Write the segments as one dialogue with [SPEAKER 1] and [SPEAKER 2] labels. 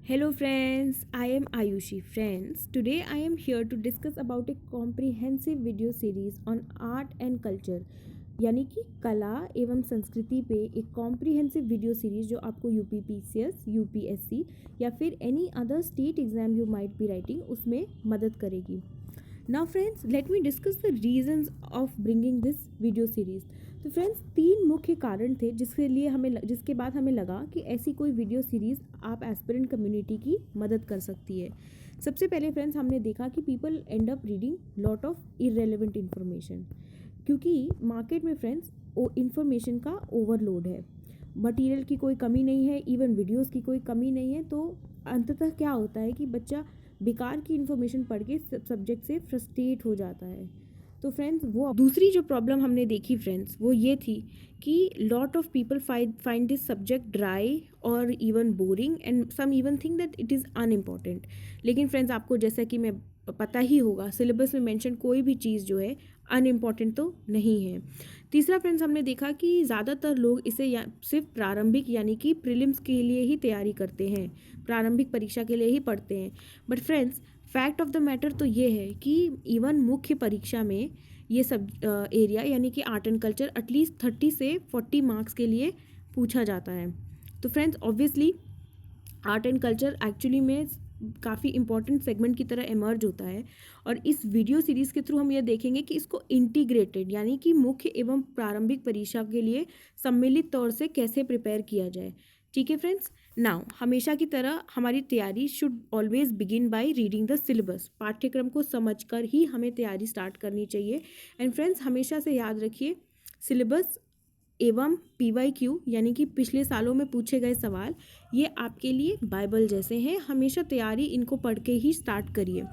[SPEAKER 1] Hello friends, I am Ayushi. Friends, today I am here to discuss about a comprehensive video series on art and culture यानी कि कला एवं संस्कृति पे एक कॉम्प्रिहेंसिव वीडियो सीरीज जो आपको UPPCS, UPSC या फिर any other state exam you might be writing उसमें मदद करेगी. Now friends, let me discuss the reasons of bringing this video series. तो फ्रेंड्स, 3 मुख्य कारण थे जिसके बाद हमें लगा कि ऐसी कोई वीडियो सीरीज़ आप एस्पिरेंट कम्युनिटी की मदद कर सकती है. सबसे पहले फ्रेंड्स, हमने देखा कि people and up reading lot of irrelevant information, क्योंकि मार्केट में फ्रेंड्स इन्फॉर्मेशन का ओवरलोड है. मटेरियल की कोई कमी नहीं है, इवन वीडियोस की कोई कमी नहीं है. तो अंततः क्या होता है कि बच्चा बेकार की इन्फॉर्मेशन पढ़ के सब्जेक्ट से फ्रस्ट्रेट हो जाता है. तो फ्रेंड्स, वो दूसरी जो प्रॉब्लम हमने देखी फ्रेंड्स वो ये थी कि lot of people find this subject dry और even boring and some even think that it is unimportant. लेकिन फ्रेंड्स, आपको जैसा कि मैं पता ही होगा, सिलेबस में मेंशन कोई भी चीज़ जो है अनइम्पॉर्टेंट तो नहीं है. तीसरा फ्रेंड्स, हमने देखा कि ज़्यादातर लोग इसे सिर्फ प्रारंभिक यानी कि प्रीलिम्स के लिए ही तैयारी करते हैं, प्रारंभिक परीक्षा के लिए ही पढ़ते हैं. But friends, fact of the matter तो ये है कि इवन मुख्य परीक्षा में ये सब एरिया यानी कि आर्ट एंड कल्चर एटलीस्ट 30 से 40 मार्क्स के लिए पूछा जाता है. तो friends, obviously art and culture actually में काफ़ी इंपॉर्टेंट सेगमेंट की तरह इमर्ज होता है. और इस वीडियो सीरीज़ के थ्रू हम ये देखेंगे कि इसको इंटीग्रेटेड यानी कि मुख्य एवं प्रारंभिक परीक्षा के लिए सम्मिलित तौर से कैसे प्रिपेयर किया जाए. ठीक है फ्रेंड्स. नाउ, हमेशा की तरह हमारी तैयारी should always begin by reading the syllabus. पाठ्यक्रम को समझकर ही हमें तैयारी स्टार्ट करनी चाहिए. एंड फ्रेंड्स, हमेशा से याद रखिए, सिलेबस एवं PYQ यानी कि पिछले सालों में पूछे गए सवाल ये आपके लिए बाइबल जैसे हैं. हमेशा तैयारी इनको पढ़ के ही स्टार्ट करिए.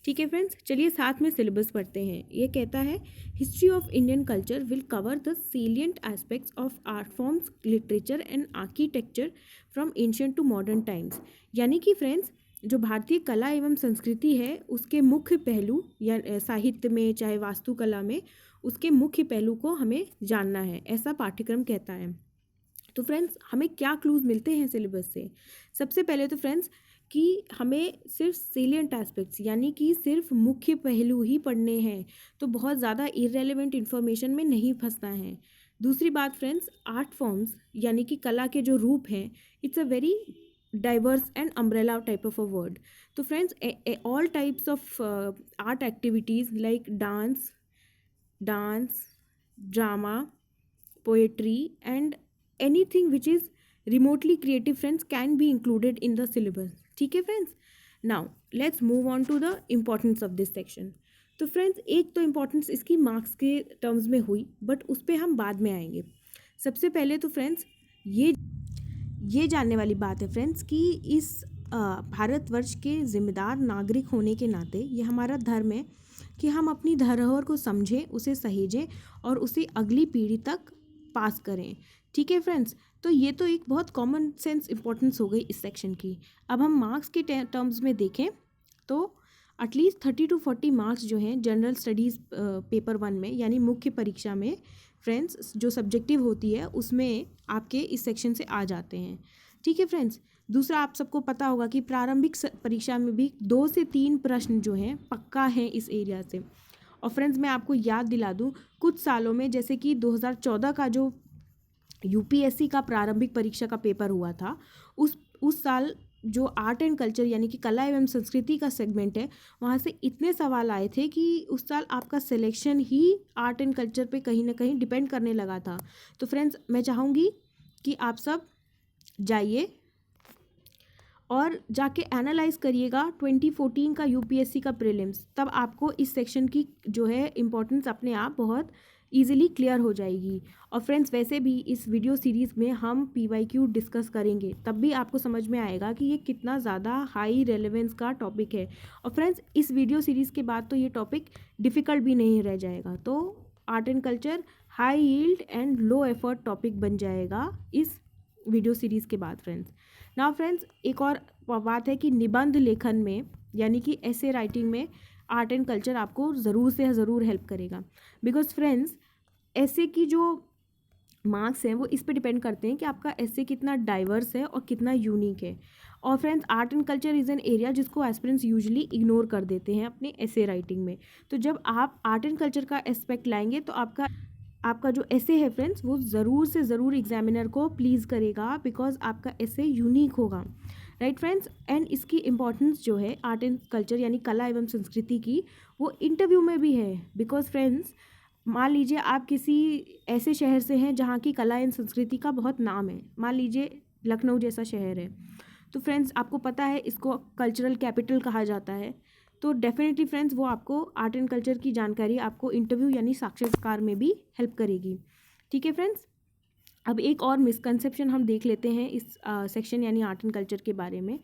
[SPEAKER 1] ठीक है फ्रेंड्स, चलिए साथ में सिलेबस पढ़ते हैं. ये कहता है, history of Indian culture will cover the salient aspects of art forms, literature and architecture from ancient to modern times. यानी कि फ्रेंड्स, जो भारतीय कला एवं संस्कृति है उसके मुख्य पहलू या साहित्य में चाहे वास्तुकला में उसके मुख्य पहलू को हमें जानना है, ऐसा पाठ्यक्रम कहता है. तो फ्रेंड्स, हमें क्या क्लूज मिलते हैं सिलेबस से? सबसे पहले तो फ्रेंड्स कि हमें सिर्फ सेलिएंट एस्पेक्ट्स यानी कि सिर्फ मुख्य पहलू ही पढ़ने हैं, तो बहुत ज़्यादा इररेलेवेंट इन्फॉर्मेशन में नहीं फंसना है. दूसरी बात फ्रेंड्स, आर्ट फॉर्म्स यानी कि कला के जो रूप हैं, it's a very diverse and umbrella type of a word. तो friends, all types of art activities like dance, drama, poetry and anything which is remotely creative friends can be included in the syllabus. ठीक है friends. Now let's move on to the importance of this section. तो friends, एक तो importance इसकी marks के terms में हुई, but उस पर हम बाद में आएंगे. सबसे पहले तो फ्रेंड्स ये जानने वाली बात है फ्रेंड्स कि इस भारतवर्ष के जिम्मेदार नागरिक होने के नाते ये हमारा धर्म है कि हम अपनी धरोहर को समझें, उसे सहेजें और उसे अगली पीढ़ी तक पास करें. ठीक है फ्रेंड्स. तो ये तो एक बहुत कॉमन सेंस इंपॉर्टेंस हो गई इस सेक्शन की. अब हम मार्क्स के टर्म्स में देखें तो एटलीस्ट 30 to 40 मार्क्स जो हैं जनरल स्टडीज़ पेपर 1 में यानी मुख्य परीक्षा में फ्रेंड्स जो सब्जेक्टिव होती है उसमें आपके इस सेक्शन से आ जाते हैं. ठीक है फ्रेंड्स. दूसरा, आप सबको पता होगा कि प्रारंभिक परीक्षा में भी 2 से 3 प्रश्न जो हैं पक्का हैं इस एरिया से. और फ्रेंड्स, मैं आपको याद दिला दूं, कुछ सालों में जैसे कि 2014 का जो UPSC का प्रारंभिक परीक्षा का पेपर हुआ था, उस साल जो आर्ट एंड कल्चर यानी कि कला एवं संस्कृति का सेगमेंट है वहाँ से इतने सवाल आए थे कि उस साल आपका selection he art and culture पे कहीं ना कहीं डिपेंड करने लगा था. तो फ्रेंड्स, मैं चाहूँगी कि आप सब जाइए और जाके एनालाइज करिएगा 2014 का UPSC का प्रीलिम्स. तब आपको इस सेक्शन की जो है इम्पोर्टेंस अपने आप बहुत ईजिली क्लियर हो जाएगी. और फ्रेंड्स, वैसे भी इस वीडियो सीरीज़ में हम PYQ डिस्कस करेंगे, तब भी आपको समझ में आएगा कि ये कितना ज़्यादा हाई रेलेवेंस का टॉपिक है. और फ्रेंड्स, इस वीडियो सीरीज़ के बाद तो ये टॉपिक डिफ़िकल्ट भी नहीं रह जाएगा. तो art and culture high yield and low effort topic बन जाएगा इस वीडियो सीरीज़ के बाद फ्रेंड्स. नाउ फ्रेंड्स, एक और बात है कि निबंध लेखन में यानी कि ऐसे राइटिंग में आर्ट एंड कल्चर आपको ज़रूर से ज़रूर हेल्प करेगा. बिकॉज फ्रेंड्स, ऐसे की जो मार्क्स हैं वो इस पे डिपेंड करते हैं कि आपका एसे कितना डाइवर्स है और कितना यूनिक है। और friends, art and culture is an area जिसको एस्पिरेंट्स यूजुअली इग्नोर कर देते हैं अपने एसे राइटिंग में। तो जब आप आर्ट एंड कल्चर का एस्पेक्ट लाएंगे तो आपका जो एसे है फ्रेंड्स वो ज़रूर से ज़रूर एग्जामिनर को प्लीज़ करेगा, बिकॉज आपका एसे यूनिक होगा, राइट फ्रेंड्स। एंड इसकी इम्पॉर्टेंस जो है आर्ट एंड कल्चर यानी कला एवं संस्कृति की, वो इंटरव्यू में भी है। बिकॉज फ्रेंड्स, मान लीजिए आप किसी ऐसे शहर से हैं जहाँ की कला एवं संस्कृति का बहुत नाम है, मान लीजिए लखनऊ जैसा शहर है, तो फ्रेंड्स आपको पता है इसको कल्चरल कैपिटल कहा जाता है। तो डेफिनेटली फ्रेंड्स वो आपको आर्ट एंड कल्चर की जानकारी आपको इंटरव्यू यानी साक्षात्कार में भी हेल्प करेगी। ठीक है फ्रेंड्स, अब एक और मिसकंसेप्शन हम देख लेते हैं इस सेक्शन यानी आर्ट एंड कल्चर के बारे में।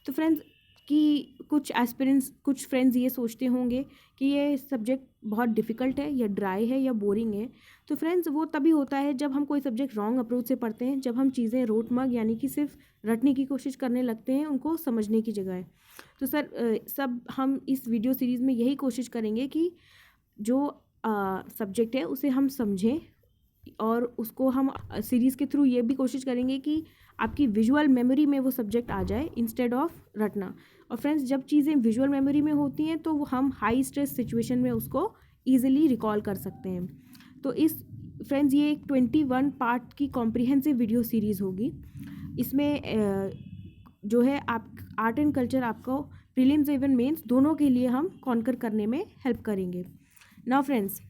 [SPEAKER 1] तो फ्रेंड्स कि कुछ फ्रेंड्स ये सोचते होंगे कि ये सब्जेक्ट बहुत डिफ़िकल्ट है या ड्राई है या बोरिंग है। तो फ्रेंड्स वो तभी होता है जब हम कोई सब्जेक्ट रॉन्ग अप्रोच से पढ़ते हैं, जब हम चीज़ें रोटमग यानी कि सिर्फ रटने की कोशिश करने लगते हैं उनको समझने की जगह। तो सर सब हम इस वीडियो सीरीज़ में यही कोशिश करेंगे कि जो सब्जेक्ट है उसे हम समझें, और उसको हम सीरीज़ के थ्रू ये भी कोशिश करेंगे कि आपकी विजुअल मेमोरी में वो सब्जेक्ट आ जाए इंस्टेड ऑफ रटना। और फ्रेंड्स, जब चीज़ें विजुअल मेमोरी में होती हैं तो हम हाई स्ट्रेस सिचुएशन में उसको ईजिली रिकॉल कर सकते हैं। तो इस फ्रेंड्स ये एक 21 पार्ट की कॉम्प्रिहेंसिव वीडियो सीरीज़ होगी। इसमें जो है आप आर्ट एंड कल्चर आपको प्रीलिम्स एवं मेंस दोनों के लिए हम कॉन्कर करने में हेल्प करेंगे। Now friends,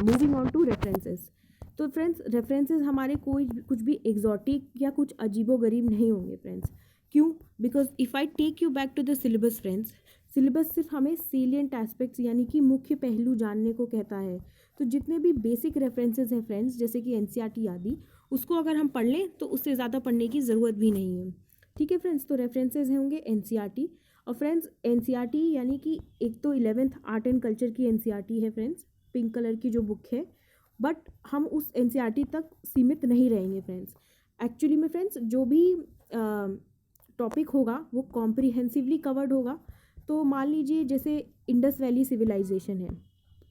[SPEAKER 1] moving on to references. तो फ्रेंड्स रेफरेंसेस हमारे कुछ भी एग्जॉटिक या कुछ अजीबोगरीब नहीं होंगे फ्रेंड्स। क्यों? Because if I take you back to the syllabus friends, syllabus सिर्फ हमें सेलिएंट एस्पेक्ट्स यानी कि मुख्य पहलू जानने को कहता है। तो जितने भी बेसिक रेफरेंसेस हैं फ्रेंड्स, जैसे कि एनसीईआरटी आदि, उसको अगर हम पढ़ लें तो उससे ज़्यादा पढ़ने की ज़रूरत भी नहीं है। ठीक है फ्रेंड्स, तो रेफरेंसेस होंगे एनसीईआरटी। और फ्रेंड्स एनसीईआरटी यानी कि एक तो 11th आर्ट एंड कल्चर की एनसीईआरटी है फ्रेंड्स, पिंक कलर की जो बुक है, बट हम उस एनसीईआरटी तक सीमित नहीं रहेंगे फ्रेंड्स। एक्चुअली में फ्रेंड्स जो भी टॉपिक होगा वो कॉम्प्रिहेंसिवली कवर्ड होगा। तो मान लीजिए जैसे इंडस वैली सिविलाइजेशन है,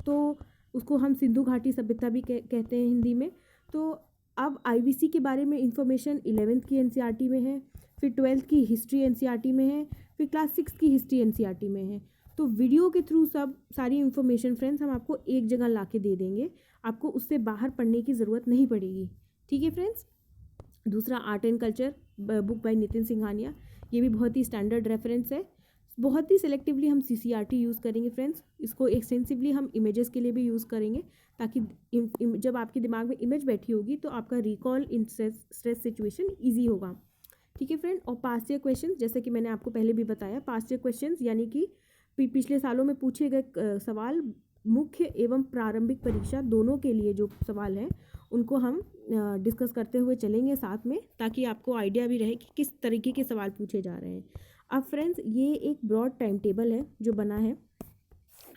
[SPEAKER 1] तो उसको हम सिंधु घाटी सभ्यता भी कहते हैं हिंदी में। तो अब आईबीसी के बारे में इंफॉर्मेशन 11th की एनसीईआरटी में है, फिर 12th की हिस्ट्री एनसीईआरटी में है, फिर क्लास 6 की हिस्ट्री एनसीईआरटी में है। तो वीडियो के थ्रू सब सारी इन्फॉर्मेशन फ्रेंड्स हम आपको एक जगह ला के दे देंगे, आपको उससे बाहर पढ़ने की ज़रूरत नहीं पड़ेगी। ठीक है फ्रेंड्स। दूसरा art and culture book by Nitin Singhania, ये भी बहुत ही स्टैंडर्ड रेफरेंस है। बहुत ही सिलेक्टिवली हम सीसीआरटी यूज़ करेंगे फ्रेंड्स, इसको एक्सटेंसिवली हम इमेजेस के लिए भी यूज़ करेंगे, ताकि जब आपके दिमाग में इमेज बैठी होगी तो आपका रिकॉल इन स्ट्रेस सिचुएशन ईजी होगा। ठीक है फ्रेंड। और पास्ट ईयर क्वेश्चन, जैसे कि मैंने आपको पहले भी बताया, पास्ट ईयर क्वेश्चन यानी कि पिछले सालों में पूछे गए सवाल, मुख्य एवं प्रारंभिक परीक्षा दोनों के लिए जो सवाल हैं उनको हम डिस्कस करते हुए चलेंगे साथ में, ताकि आपको आइडिया भी रहे कि किस तरीके के सवाल पूछे जा रहे हैं। अब फ्रेंड्स ये एक ब्रॉड टाइम टेबल है जो बना है,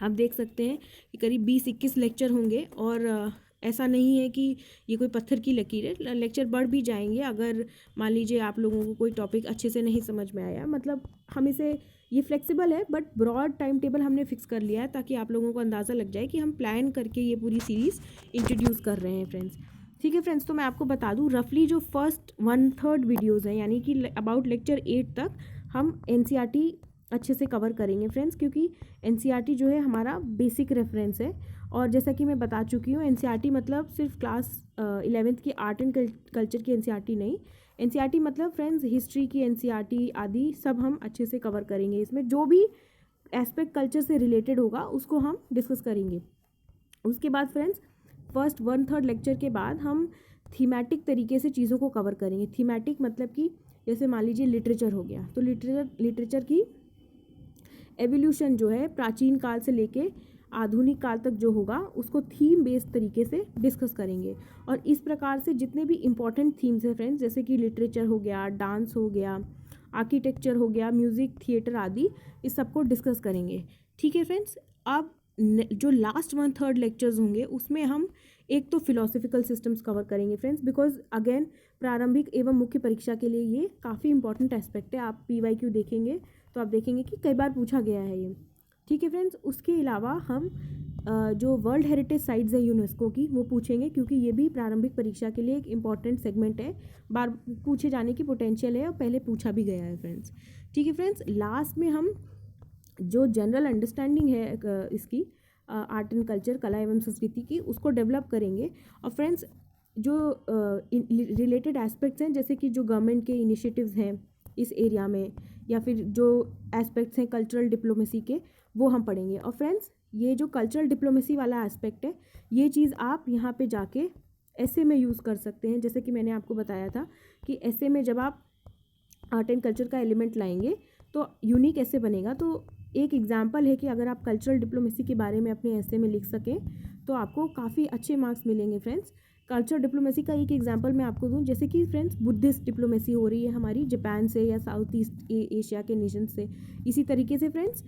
[SPEAKER 1] आप देख सकते हैं कि करीब 20-21 लेक्चर होंगे, और ऐसा नहीं है कि ये कोई पत्थर की लकीर है, लेक्चर बढ़ भी जाएंगे अगर मान लीजिए आप लोगों को कोई टॉपिक अच्छे से नहीं समझ में आया। मतलब हम इसे, ये फ्लेक्सिबल है बट ब्रॉड टाइम टेबल हमने फिक्स कर लिया है, ताकि आप लोगों को अंदाज़ा लग जाए कि हम प्लान करके ये पूरी सीरीज़ इंट्रोड्यूस कर रहे हैं फ्रेंड्स। ठीक है फ्रेंड्स, तो मैं आपको बता दूं रफली जो फर्स्ट 1/3 वीडियोज़ हैं यानी कि अबाउट लेक्चर 8 तक हम एनसीईआरटी अच्छे से कवर करेंगे फ्रेंड्स, क्योंकि एनसीईआरटी जो है हमारा बेसिक रेफरेंस है। और जैसा कि मैं बता चुकी हूँ, एनसीईआरटी मतलब सिर्फ क्लास 11th की आर्ट एंड कल्चर की एनसीईआरटी नहीं, एनसीईआरटी मतलब फ्रेंड्स हिस्ट्री की एनसीईआरटी आदि सब हम अच्छे से कवर करेंगे। इसमें जो भी एस्पेक्ट कल्चर से रिलेटेड होगा उसको हम डिस्कस करेंगे। उसके बाद फ्रेंड्स फर्स्ट 1/3 लेक्चर के बाद हम थीमेटिक तरीके से चीज़ों को कवर करेंगे। थीमेटिक मतलब कि जैसे मान लीजिए लिटरेचर हो गया, तो लिटरेचर की एवोल्यूशन जो है प्राचीन काल से लेके आधुनिक काल तक जो होगा उसको थीम बेस्ड तरीके से डिस्कस करेंगे। और इस प्रकार से जितने भी इम्पॉर्टेंट थीम्स हैं फ्रेंड्स, जैसे कि लिटरेचर हो गया, डांस हो गया, आर्किटेक्चर हो गया, म्यूज़िक, थिएटर आदि, इस सबको डिस्कस करेंगे। ठीक है फ्रेंड्स। अब जो लास्ट 1/3 लेक्चर्स होंगे उसमें हम एक तो फिलोसफिकल सिस्टम्स कवर करेंगे फ्रेंड्स, बिकॉज अगेन प्रारंभिक एवं मुख्य परीक्षा के लिए ये काफ़ी इंपॉर्टेंट एस्पेक्ट है। आप PYQ देखेंगे तो आप देखेंगे कि कई बार पूछा गया है ये। ठीक है फ्रेंड्स। उसके अलावा हम जो वर्ल्ड हेरिटेज साइट्स है यूनेस्को की वो पूछेंगे, क्योंकि ये भी प्रारंभिक परीक्षा के लिए एक इम्पॉर्टेंट सेगमेंट है, बार पूछे जाने की पोटेंशियल है और पहले पूछा भी गया है फ्रेंड्स। ठीक है फ्रेंड्स, लास्ट में हम जो जनरल अंडरस्टैंडिंग है इसकी आर्ट एंड कल्चर, कला एवं संस्कृति की, उसको डेवलप करेंगे। और फ्रेंड्स जो रिलेटेड एस्पेक्ट्स हैं, जैसे कि जो गवर्नमेंट के इनिशिएटिव्स हैं इस एरिया में, या फिर जो एस्पेक्ट्स हैं कल्चरल डिप्लोमेसी के, वो हम पढ़ेंगे। और फ्रेंड्स ये जो कल्चरल डिप्लोमेसी वाला एस्पेक्ट है, ये चीज़ आप यहाँ पे जाके ऐसे में यूज़ कर सकते हैं। जैसे कि मैंने आपको बताया था कि ऐसे में जब आप आर्ट एंड कल्चर का एलिमेंट लाएंगे तो यूनिक ऐसे बनेगा। तो एक एग्जांपल है कि अगर आप कल्चरल डिप्लोमेसी के बारे में अपने ऐसे में लिख सकें तो आपको काफ़ी अच्छे मार्क्स मिलेंगे फ्रेंड्स। कल्चरल डिप्लोमेसी का एक एग्जांपल मैं आपको दूं, जैसे कि फ्रेंड्स बुद्धिस्ट डिप्लोमेसी हो रही है हमारी जापान से या साउथ ईस्ट एशिया के नेशन से। इसी तरीके से फ्रेंड्स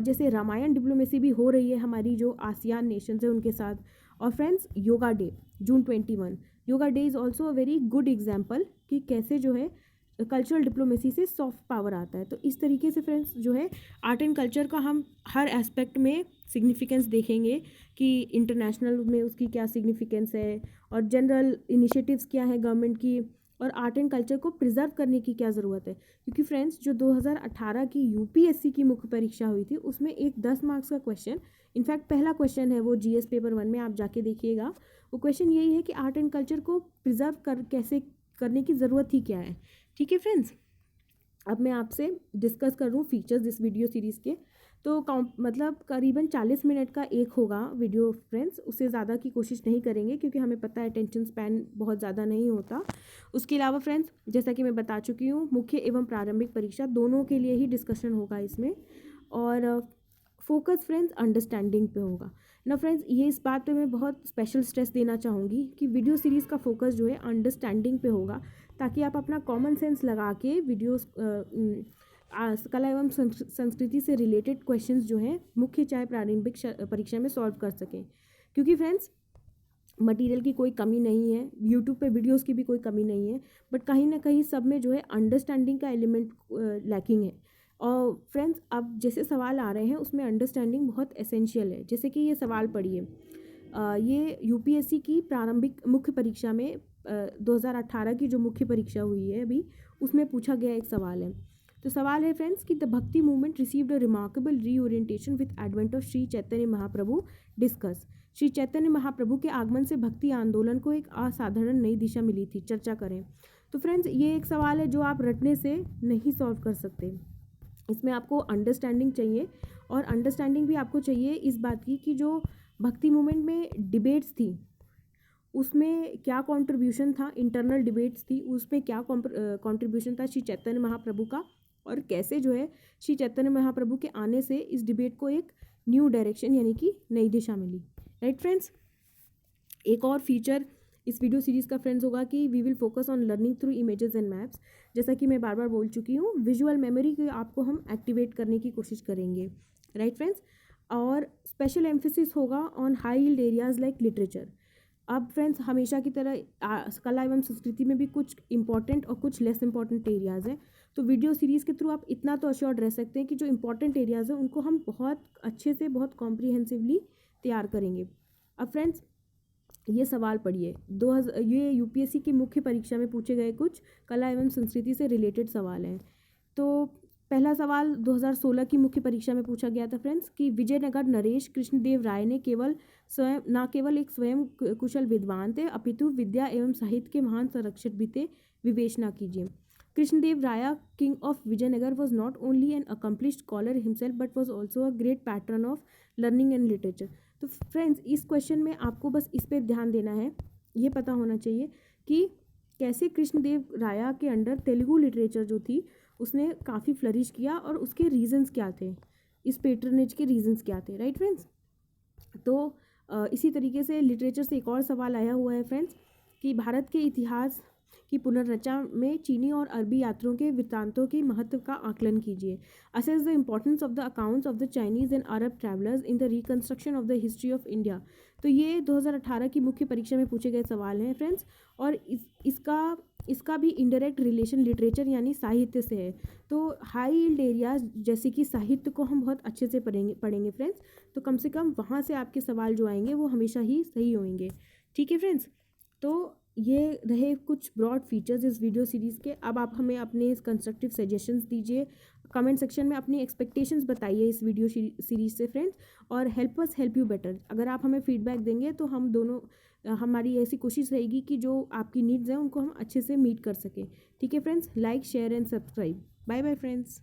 [SPEAKER 1] जैसे रामायण डिप्लोमेसी भी हो रही है हमारी जो आसियान नेशन है उनके साथ। और friends yoga day June 21, yoga day is also a very good example कि कैसे जो है कल्चरल डिप्लोमेसी से सॉफ्ट पावर आता है। तो इस तरीके से फ्रेंड्स जो है आर्ट एंड कल्चर का हम हर एस्पेक्ट में सिग्निफिकेंस देखेंगे कि इंटरनेशनल में उसकी क्या सिग्निफिकेंस है और जनरल इनिशिएटिव्स क्या है गवर्नमेंट की, और आर्ट एंड कल्चर को प्रिजर्व करने की क्या ज़रूरत है। क्योंकि फ्रेंड्स जो 2018 की यूपीएससी की मुख्य परीक्षा हुई थी उसमें एक 10 मार्क्स का क्वेश्चन, इनफैक्ट पहला क्वेश्चन है वो जीएस पेपर 1 में, आप जाके देखिएगा। वो क्वेश्चन यही है कि आर्ट एंड कल्चर को प्रिजर्व कैसे करने की ज़रूरत ही क्या है। ठीक है फ्रेंड्स, अब मैं आपसे डिस्कस कर रहा हूँ फीचर्स इस वीडियो सीरीज़ के। तो मतलब करीबन 40 मिनट का एक होगा वीडियो फ्रेंड्स, उससे ज़्यादा की कोशिश नहीं करेंगे क्योंकि हमें पता है अटेंशन स्पैन बहुत ज़्यादा नहीं होता। उसके अलावा फ्रेंड्स जैसा कि मैं बता चुकी हूँ मुख्य एवं प्रारंभिक परीक्षा दोनों के लिए ही डिस्कशन होगा इसमें, और फोकस फ्रेंड्स अंडरस्टैंडिंग पे होगा ना फ्रेंड्स। ये इस बात पे मैं बहुत स्पेशल स्ट्रेस देना चाहूँगी कि वीडियो सीरीज़ का फोकस जो है अंडरस्टैंडिंग पे होगा, ताकि आप अपना कॉमन सेंस लगा के वीडियोस कला एवं संस्कृति से रिलेटेड क्वेश्चंस जो हैं मुख्य चाहे प्रारंभिक परीक्षा में सॉल्व कर सकें। क्योंकि फ्रेंड्स मटेरियल की कोई कमी नहीं है, यूट्यूब पे वीडियोस की भी कोई कमी नहीं है, बट कहीं ना कहीं सब में जो है अंडरस्टैंडिंग का एलिमेंट लैकिंग है। और फ्रेंड्स अब जैसे सवाल आ रहे हैं उसमें अंडरस्टैंडिंग बहुत एसेंशियल है। जैसे कि ये सवाल पढ़िए, ये यूपीएससी की प्रारंभिक मुख्य परीक्षा में 2018 की जो मुख्य परीक्षा हुई है अभी, उसमें पूछा गया एक सवाल है। तो सवाल है फ्रेंड्स कि the bhakti movement received a remarkable reorientation with advent of Shri Chaitanya Mahaprabhu, discuss. Shri Chaitanya Mahaprabhu के आगमन से भक्ति आंदोलन को एक असाधारण नई दिशा मिली थी, चर्चा करें। तो फ्रेंड्स ये एक सवाल है जो आप रटने से नहीं सॉल्व कर सकते, इसमें आपको अंडरस्टैंडिंग चाहिए। और अंडरस्टैंडिंग भी आपको चाहिए इस बात की कि जो भक्ति मूवमेंट में डिबेट्स थी उसमें क्या कंट्रीब्यूशन था, इंटरनल डिबेट्स थी उसमें क्या कंट्रीब्यूशन था श्री चैतन्य महाप्रभु का, और कैसे जो है श्री चैतन्य महाप्रभु के आने से इस डिबेट को एक न्यू डायरेक्शन यानी कि नई दिशा मिली। राइट फ्रेंड्स, एक और फीचर इस वीडियो सीरीज़ का फ्रेंड्स होगा कि we will focus on learning through images and maps. जैसा कि मैं बार बार बोल चुकी हूँ, विजुअल मेमोरी को आपको हम एक्टिवेट करने की कोशिश करेंगे। राइट फ्रेंड्स, और स्पेशल एम्फेसिस होगा on high yield areas like literature. अब फ्रेंड्स हमेशा की तरह कला एवं संस्कृति में भी कुछ इंपॉर्टेंट और कुछ लेस इंपॉर्टेंट एरियाज़ हैं। तो वीडियो सीरीज़ के थ्रू आप इतना तो अश्योर्ड रह सकते हैं कि जो इंपॉर्टेंट एरियाज़ हैं उनको हम बहुत अच्छे से बहुत कॉम्प्रीहेंसिवली तैयार करेंगे। अब फ्रेंड्स ये सवाल पढ़िए, ये यूपीएससी की मुख्य परीक्षा में पूछे गए कुछ कला एवं संस्कृति से रिलेटेड सवाल हैं। तो पहला सवाल 2016 की मुख्य परीक्षा में पूछा गया था फ्रेंड्स कि विजयनगर नरेश कृष्णदेव राय ने न केवल एक स्वयं कुशल विद्वान थे अपितु विद्या एवं साहित्य के महान संरक्षक भी थे, विवेचना कीजिए। Krishnadeva Raya king of Vijayanagar was not only an accomplished scholar himself but was also a great patron of learning and literature. तो फ्रेंड्स इस क्वेश्चन में आपको बस इस पर ध्यान देना है, ये पता होना चाहिए कि कैसे कृष्णदेव राय के अंडर तेलुगु लिटरेचर जो थी उसने काफ़ी फ्लरिश किया और उसके रीजंस क्या थे, इस पेट्रनेज के रीजंस क्या थे। राइट फ्रेंड्स, तो इसी तरीके से लिटरेचर से एक और सवाल आया हुआ है फ्रेंड्स कि भारत के इतिहास की पुनर्रचना में चीनी और अरबी यात्रियों के वृत्तांतों की महत्व का आकलन कीजिए। Assess the importance of the accounts of the Chinese and Arab travellers in the reconstruction of the history of India. तो ये 2018 की मुख्य परीक्षा में पूछे गए सवाल हैं फ्रेंड्स, और इसका भी इनडायरेक्ट रिलेशन लिटरेचर यानी साहित्य से है। तो हाई यील्ड एरियाज जैसे कि साहित्य को हम बहुत अच्छे से पढ़ेंगे फ्रेंड्स, तो कम से कम वहाँ से आपके सवाल जो आएंगे वो हमेशा ही सही होंगे। ठीक है फ्रेंड्स, तो ये रहे कुछ ब्रॉड फीचर्स इस वीडियो सीरीज़ के। अब आप हमें अपने कंस्ट्रक्टिव सजेशंस दीजिए, कमेंट सेक्शन में अपनी एक्सपेक्टेशंस बताइए इस वीडियो सीरीज़ से फ्रेंड्स, और help us help you better. अगर आप हमें फीडबैक देंगे तो हम दोनों, हमारी ऐसी कोशिश रहेगी कि जो आपकी नीड्स हैं उनको हम अच्छे से मीट कर सकें। ठीक है friends, like share and subscribe. Bye bye friends.